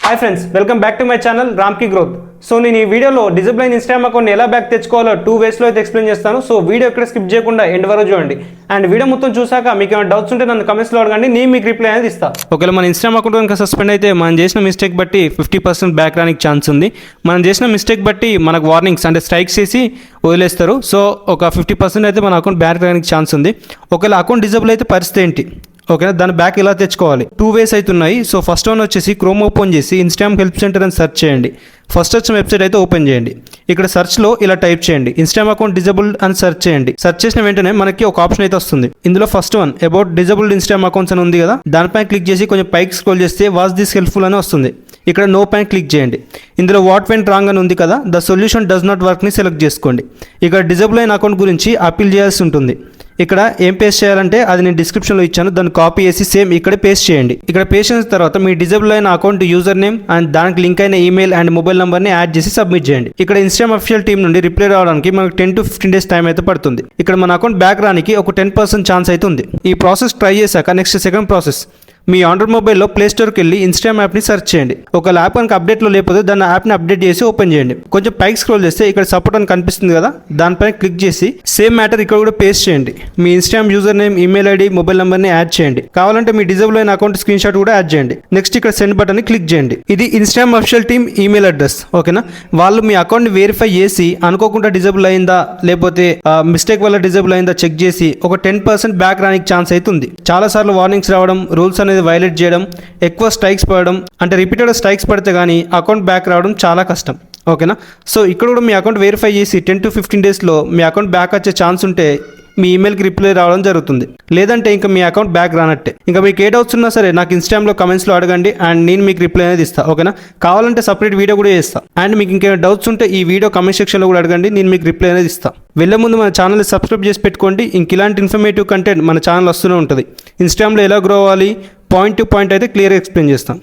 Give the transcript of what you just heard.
Hi friends, welcome back to my channel రామ్కి growth. So నేను ఈ వీడియోలో డిజిబ్లైన్ ఇన్స్టాగ్రామ్ అకౌంట్ ఎలా బ్యాక్ తెచ్చుకోవాలో 2 వేస్లో అయితే ఎక్స్ప్లెయిన్ చేస్తాను. సో వీడియో ఎక్కడ స్కిప్ చేయకుండా ఎండ్ వరకు చూడండి. అండ్ వీడియో మొత్తం చూసాక మీకు ఏమైనా డౌట్స్ ఉంటే నన్ను కమెంట్స్లో అడగండి, నేను మీకు రిప్లై అనేది ఇస్తాను. ఒకవేళ మన ఇన్స్టాగ్రామ్ అకౌంట్ కనుక సస్పెండ్ అయితే మనం చేసిన మిస్టేక్ బట్టి 50% బ్యాక్ రానికి ఛాన్స్ ఉంది. మనం చేసిన మిస్టేక్ బట్టి మనకు వార్నింగ్స్ అంటే స్ట్రైక్స్ చేసి వదిలేస్తారు. సో ఒక 50% అయితే మన అకౌంట్ బ్యాక్ రానికి ఛాన్స్ ఉంది. ఒకవేళ అకౌంట్ డిజేబుల్ అయితే పరిస్థితి ఏంటి, ఓకేనా, దాని బ్యాక్ ఎలా తెచ్చుకోవాలి? 2 వేస్ అవుతున్నాయి. సో ఫస్ట్ వన్ వచ్చేసి క్రోమ్ ఓపెన్ చేసి ఇన్స్టాగ్రామ్ హెల్ప్ సెంటర్ అని సెర్చ్ చేయండి. ఫస్ట్ వచ్చిన వెబ్సైట్ అయితే ఓపెన్ చేయండి. ఇక్కడ సెర్చ్లో ఇలా టైప్ చేయండి, ఇన్స్టాగ్రామ్ అకౌంట్ డిజేబుల్డ్ అని సెర్చ్ చేయండి. సెర్చ్ చేసిన వెంటనే మనకి ఒక ఆప్షన్ అయితే వస్తుంది. ఇందులో first one about disabled Instagram accounts అని ఉంది కదా, దానిపై క్లిక్ చేసి కొంచెం పైకి స్క్రోల్ చేస్తే వాస్ దిస్ హెల్ప్ఫుల్ అని వస్తుంది. ఇక్కడ నో పైన క్లిక్ చేయండి. ఇందులో వాట్ వెంట్ రాంగ్ అని ఉంది కదా, ద సొల్యూషన్ డస్ నాట్ వర్క్ని సెలెక్ట్ చేసుకోండి. ఇక్కడ డిజేబుల్ అయిన అకౌంట్ గురించి అపీల్ చేయాల్సి ఉంటుంది. ఇక్కడ ఏం పేస్ట్ చేయాలంటే అది నేను డిస్క్రిప్షన్లో ఇచ్చాను, దాన్ని కాపీ చేసి సేమ్ ఇక్కడ పేస్ట్ చేయండి. ఇక్కడ పేస్ట్ చేసిన తర్వాత మీ డిజేబుల్ అయిన అకౌంట్ యూజర్ నేమ్ అండ్ దానికి లింక్ అయిన ఈమెయిల్ అండ్ మొబైల్ నెంబర్ని యాడ్ చేసి సబ్మిట్ చేయండి. ఇక్కడ ఇన్స్టాగ్రామ్ అఫీషియల్ టీమ్ నుండి రిప్లై రావడానికి మనకు 10 to 15 days టైం అయితే పడుతుంది. ఇక్కడ మన అకౌంట్ బ్యాక్ రానికి ఒక 10% ఛాన్స్ అయితే ఉంది. ఈ ప్రాసెస్ ట్రై చేశాక నెక్స్ట్ సెకండ్ ప్రాసెస్, మీ ఆండ్రాయిడ్ మొబైల్లో ప్లే స్టోర్కి వెళ్ళి ఇన్స్టాగ్రామ్ యాప్ని సెర్చ్ చేయండి. ఒక యాప్ కనుక అప్డేట్లో లేకపోతే దాన్ని యాప్ని అప్డేట్ చేసి ఓపెన్ చేయండి. కొంచెం పైకి స్క్రోల్ చేస్తే ఇక్కడ సపోర్ట్ అని కనిపిస్తుంది కదా, దానిపైన క్లిక్ చేసి సేమ్ మ్యాటర్ ఇక్కడ కూడా పేస్ట్ చేయండి. మీ Instagram user name, email ID, mobile నెంబర్ని యాడ్ చేయండి. కావాలంటే మీ డిజేబుల్ అయిన అకౌంట్ స్క్రీన్ షాట్ కూడా యాడ్ చేయండి. నెక్స్ట్ ఇక్కడ సెండ్ బటన్ని క్లిక్ చేయండి. ఇది Instagram official team email address, ఓకేనా. వాళ్ళు మీ అకౌంట్ని వెరిఫై చేసి అనుకోకుండా డిజేబుల్ అయిందా లేకపోతే మిస్టేక్ వల్ల డిజేబుల్ అయిందా చెక్ చేసి ఒక 10% బ్యాక్ రానికి ఛాన్స్ అవుతుంది. చాలా సార్లు వార్నింగ్స్ రావడం, రూల్స్ అనేది వైలేట్ చేయడం, ఎక్కువ స్ట్రైక్స్ పడడం, అంటే రిపీటెడ్ స్ట్రైక్స్ పడితే కానీ అకౌంట్ బ్యాక్ రావడం చాలా కష్టం, ఓకేనా. సో ఇక్కడ కూడా మీ అకౌంట్ వెరిఫై చేసి 10 to 15 daysలో మీ అకౌంట్ బ్యాక్ వచ్చే ఛాన్స్ ఉంటే మీ ఈమెయిల్కి రిప్లై రావడం జరుగుతుంది. లేదంటే ఇంకా మీ అకౌంట్ బ్యాక్ రానట్టే. ఇంకా మీకు ఏ డౌట్స్ ఉన్నా సరే నాకు ఇన్స్టాగ్రామ్లో కమెంట్స్లో అడగండి అండ్ నేను మీకు రిప్లై అనేది ఇస్తాను, ఓకేనా. కావాలంటే సపరేట్ వీడియో కూడా చేస్తాను. అండ్ మీకు ఇంకేమైనా డౌట్స్ ఉంటే ఈ వీడియో కమెంట్ సెక్షన్లో కూడా అడగండి, నేను మీకు రిప్లై అనేది ఇస్తాను. వెళ్ళే ముందు మన ఛానల్ని సబ్స్క్రైబ్ చేసి పెట్టుకోండి. ఇంక ఇలాంటి ఇన్ఫర్మేటివ్ కంటెంట్ మన ఛానల్ వస్తూనే ఉంటుంది. ఇన్స్టాగ్రామ్లో ఎలా గ్రో అవ్వాలి, పాయింట్ టు పాయింట్ అయితే క్లియర్గా ఎక్స్ప్లెయిన్ చేస్తాం.